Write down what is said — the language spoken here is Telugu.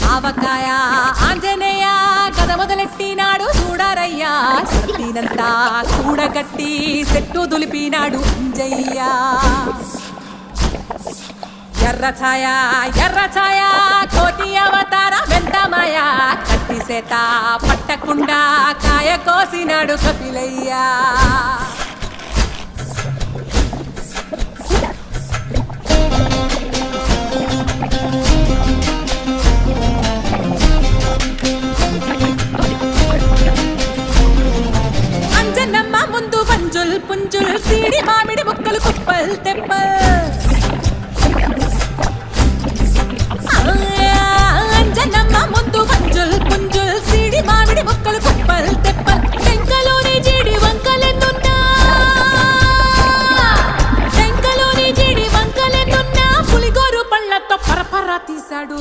ఆవకాయ ఆంజనేయ కథ మొదలెట్టినాడు చూడరయ్యా శక్తినంతా కూడగట్టి చెట్టు దులిపినాడు అంజయ్య ఎర్ర ఛాయ కోటి అవతార వెంటమాయ కత్తి సేత పట్టకుండా కాయ కోసినాడు కపిలయ్యా అంజనమ్మ ముందు పంజుల్ పుంజుల్ సీడి మామిడి ముక్కలు కుప్పల్ తెప్పల్ అంజనమ్మ ముందు పంజుల్ పుంజుల్ సీడి మామిడి ముక్కలు కుప్పల్ తెప్పల్ టెంకలోని జీడి వంకలెన్నున్నా పులిగోరు పళ్ళతో పరపర తీశాడు